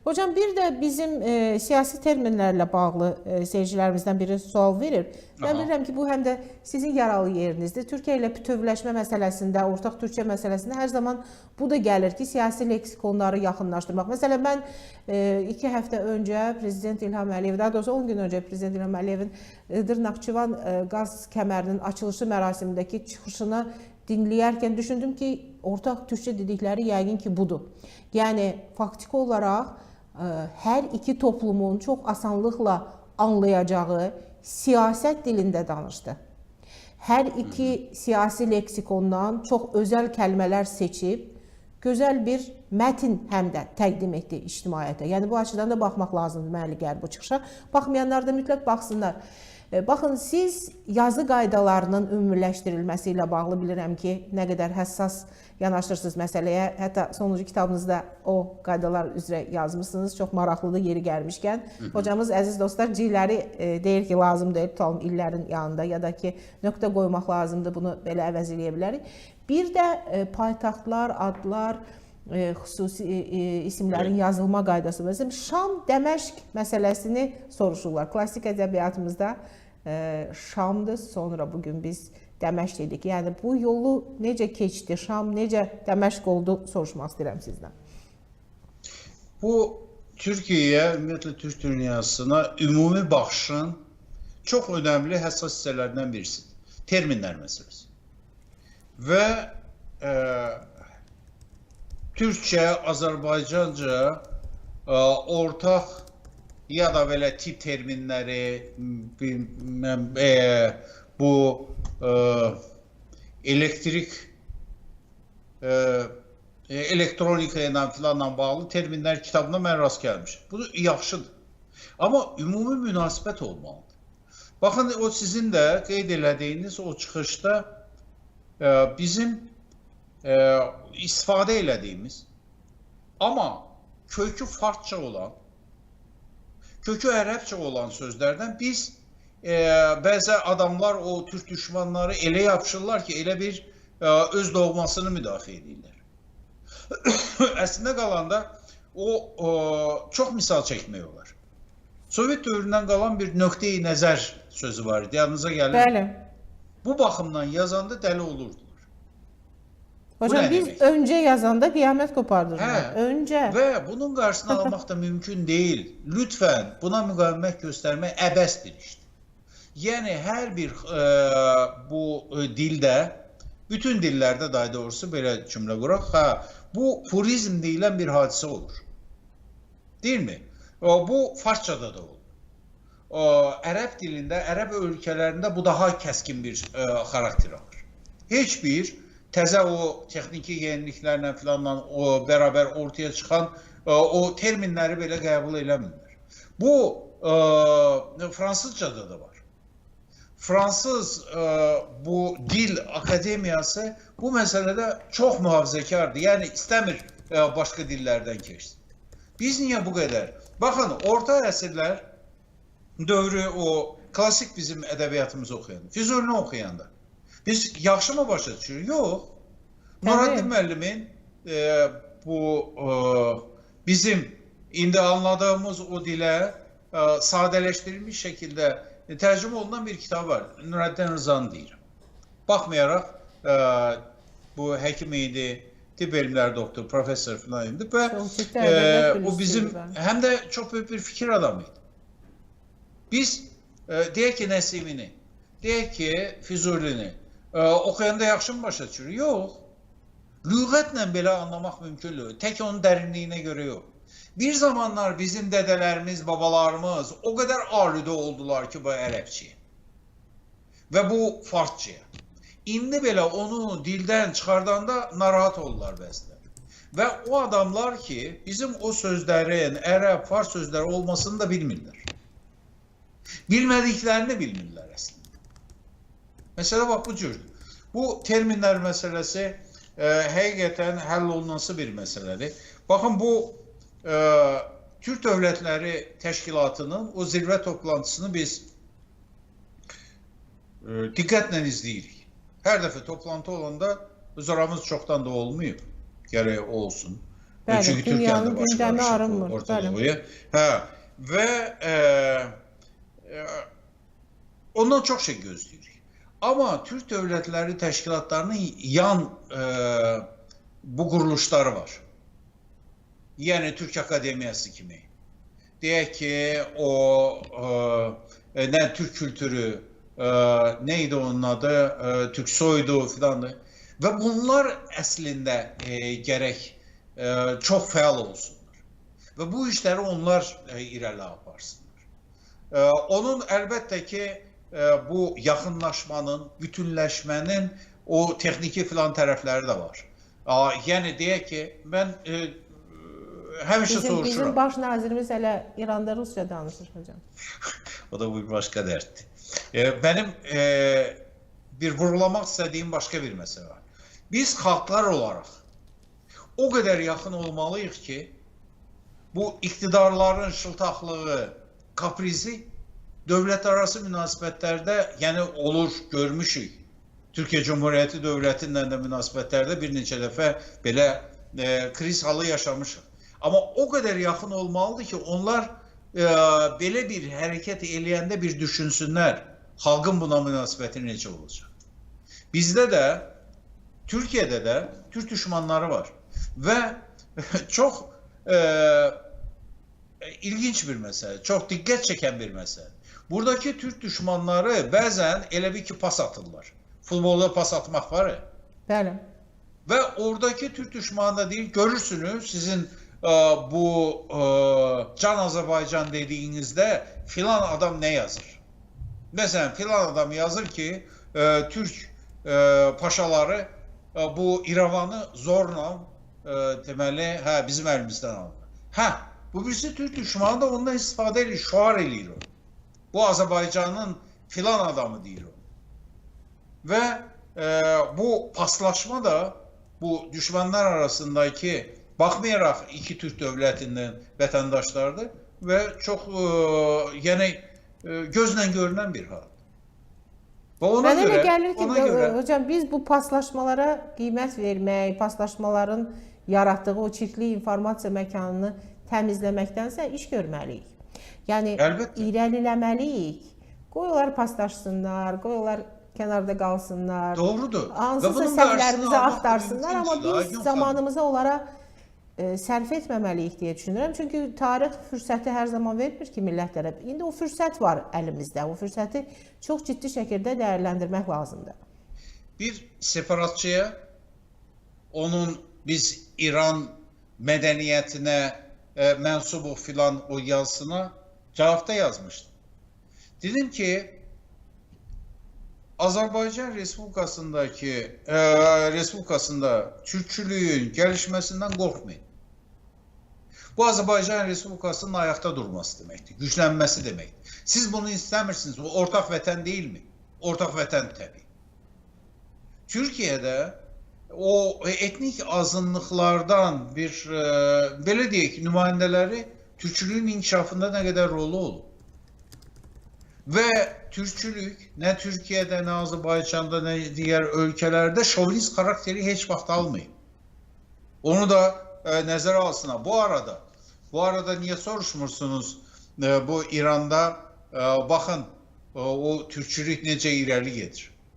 Hocam bir də bizim siyasi terminlərlə bağlı seyircilərimizdən biri sual verir. Mən bilirəm ki, bu həm də sizin yaralı yerinizdir. Türkiyə ilə bütövləşmə məsələsində, ortaq Türkiyə məsələsində hər zaman bu da gəlir ki, siyasi leksikonları yaxınlaşdırmaq. Məsələn, mən 2 həftə öncə Prezident İlham Əliyev, daha doğrusu 10 gün öncə Prezident İlham Əliyevin Iğdır-Naxçıvan qaz kəmərinin açılışı mərasimindəki çıxışını dinləyərkən düşündüm ki, ortaq Türkçə dedikləri yəqin ki, budur. Yəni, faktiki olaraq hər iki toplumun çox asanlıqla anlayacağı siyasət dilində danışdı. Hər iki siyasi leksikondan çox özəl kəlmələr seçib, gözəl bir mətin həm də təqdim etdi ictimaiyyətə. Yəni, bu açıdan da baxmaq lazımdır mənə gəlir bu çıxışa. Baxmayanlar da mütləq baxsınlar. Baxın, siz yazı qaydalarının ümumiləşdirilməsi ilə bağlı bilirəm ki, nə qədər həssas yanaşırsınız məsələyə. Hətta sonuncu kitabınızda o qaydalar üzrə yazmışsınız. Çox maraqlıdır yeri gəlmişkən. Hocamız, əziz dostlar, C-ləri deyir ki, lazım deyil, tutalım illərin yanında ya da ki, nöqtə qoymaq lazımdır, bunu belə əvəz eləyə bilərik. Bir də paytaxtlar, adlar, xüsusi isimlərin yazılma qaydası. Məsələn, Şam, Dəməşq məsələsini soruşurlar. Klassik ədəbiyyatımızda Şamdır, sonra bugün biz Dəməşq dedik. Yəni, bu yolu necə keçdi, Şam necə Dəməşq oldu soruşmaq istəyirəm sizdən. Bu, Türkiyəyə, ümumiyyətlə Türk dünyasına ümumi baxışın çox önəmli həssas hissələrindən birisidir. Terminlər məsələsi. Və Türkçə, Azərbaycanca ortaq ya da belə tip terminləri, bu elektronika ilə filanla bağlı terminlər kitabına mən rast gəlmişim. Bu yaxşıdır. Amma ümumi münasibət olmalıdır. Baxın, o sizin də qeyd elədiyiniz o çıxışda bizim istifadə elədiyimiz, amma kökü farsça olan, kökü ərəbcə olan sözlərdən biz bəzi adamlar, o Türk düşmanları elə yapışırlar ki, elə bir öz doğmasını müdafiə edirlər. Əslində qalanda o çox misal çəkmək olar. Sovet dövründən qalan bir nöqteyi nəzər sözü var idi, yanınıza gəlir. Bəli. Bu baxımdan yazanda dəli olurdular. Hocam, biz öncə yazanda qiyamət qopardırlar. Öncə. Və bunun qarşısını almaq da mümkün deyil. Lütfən buna müqavimət göstərmək əbəs bir işdir. Yəni, hər bir bu dildə, bütün dillərdə daha doğrusu belə cümlə quraq, bu purizm deyilən bir hadisə olur. Deyilmi? Bu farsçada da olur. Ərəb dilində, Ərəb ölkələrində bu daha kəskin bir xarakter alır. Heç bir təzə o texniki yeniliklərlə filanla bərabər ortaya çıxan o terminləri belə qəbul eləmirlər. Bu, fransızcada da var. Fransız bu dil akademiyası bu məsələdə çox mühafizəkardır. Yəni, istəmir başqa dillərdən keçsin. Biz niyə bu qədər? Baxın, orta əsrlər dövrü o klasik bizim ədəbiyyatımızı oxuyanda, Füzulini oxuyanda biz yaxşı mı başa düşürük? Yox. Nurattin müəllimin bu bizim indi anladığımız o dilə sadələşdirilmiş şəkildə tərcümə olunan bir kitab var. Nurattin Rızanı deyirəm. Baxmayaraq bu həkim idi, tibb elmləri doktor, professor falan idi və o bizim həm də çox böyük bir fikir adamıydı. Biz deyək ki Nəsimini, deyək ki Füzulini oxuyanda yaxşı mı başa düşürük? Yox. Lüğətlə belə anlamaq mümkündür. Tək onun dərinliyinə görə yox. Bir zamanlar bizim dədələrimiz, babalarımız o qədər alüdə oldular ki, bu ərəbçiyə və bu farsçaya. İndi belə onu dildən çıxardanda narahat oldular bəzilər. Və o adamlar ki, bizim o sözlərin ərəb, fars sözləri olmasını da bilmirlər. Bilmədiklərini bilmirlər əslində. Məsələ bax bu cürdür. Bu terminlər məsələsi həqiqətən həll olunması bir məsələdir. Baxın, bu Türk Dövlətləri Təşkilatının o zirvə toplantısını biz diqqətlə izləyirik. Hər dəfə toplantı olanda zoramız çoxdan da olmayıb, gərək olsun. Bəli, çünki dünyanın Türkiyənin də gündəmi başqa arınmır. ortalığı. Hə, və ondan çox şey gözləyirik. Amma Türk dövlətləri təşkilatlarının yan bu quruluşları var. Yəni Türk Akademiyası kimi. Deyək ki, o nə Türk kültürü, neydi onun adı, Türk soydu filandır. Və bunlar əslində gərək çox fəal olsunlar. Və bu işləri onlar irəli aparsınlar. Onun əlbəttə ki, bu yaxınlaşmanın, bütünləşmənin o texniki filan tərəfləri də var. Yəni deyək ki, mən həmişə soruşuram. Bizim baş nazirimiz hələ İranda Rusca danışır hocam. O da bir başqa dərddir. Mənim bir vurgulamaq istədiyim başqa bir məsələ var. Biz xalqlar olaraq o qədər yaxın olmalıyıq ki, bu iktidarların şıltaqlığı, kaprizi dövlətlərarası münasibətlərdə, yəni olur, görmüşük. Türkiyə Cumhuriyyəti dövlətinlə də münasibətlərdə bir neçə dəfə belə kriz halı yaşamışıq. Amma o qədər yaxın olmalıdır ki, onlar belə bir hərəkət eləyəndə bir düşünsünlər, xalqın buna münasibəti necə olacaq. Bizdə də, Türkiyədə də Türk düşmanları var və çox ilginç bir məsələ, çox diqqət çəkən bir məsələ. Buradakı Türk düşmanları bəzən elə bir ki, pas atırlar. Futbolda pas atmaq var ya. Bəli. Və oradakı Türk düşmanı da deyir, görürsünüz sizin bu Can Azərbaycan dediyinizdə filan adam nə yazır? Məsələn, filan adam yazır ki, Türk paşaları bu İrəvanı zorla deməli, bizim əlimizdən aldı. Bu birisi Türk düşmanı da ondan istifadə edir, şuar eləyir o. Bu Azərbaycanın filan adamı deyir o. Və bu paslaşma da bu düşmanlar arasındaki, baxmayaraq iki Türk dövlətindən vətəndaşlardır və çox yəni gözlə görünən bir hal. Mənə elə gəlir ki, hocam, biz bu paslaşmalara qiymət vermək, paslaşmaların yaratdığı o çirkli informasiya məkanını təmizləməkdənsə iş görməliyik. Yəni, irəliləməliyik. Qoy onlar paslaşsınlar, qoy onlar kənarda qalsınlar. Doğrudur. Hansısa səhvlərimizi axtarsınlar, amma biz zamanımızı onlara sərf etməməliyik deyə düşünürəm. Çünki tarix fürsəti hər zaman vermir ki, millətlərə. İndi o fürsət var əlimizdə. O fürsəti çox ciddi şəkildə dəyərləndirmək lazımdır. Bir separatçıya, onun biz İran mədəniyyətinə mənsubuq filan o yazısına cavabda yazmışdım. Dedim ki, Azərbaycan Respublikasında Türkçülüyün gəlişməsindən qorxmayın. Bu Azərbaycan Respublikasının ayaqda durması deməkdir, güclənməsi deməkdir. Siz bunu istəmirsiniz, bu ortaq vətən deyilmi? Ortaq vətən təbii. Türkiyədə o etnik azınlıqlardan bir, belə deyək, nümayəndələri Türkçülüyün inkişafında nə qədər rolu olur. Və Türkçülük nə Türkiyədə, nə Azərbaycanda, nə digər ölkələrdə şovinist xarakteri heç vaxt almayıb. Onu da nəzərə alsınlar. Bu arada niyə soruşmursunuz bu İranda, baxın o Türkçülük necə irəli gedir.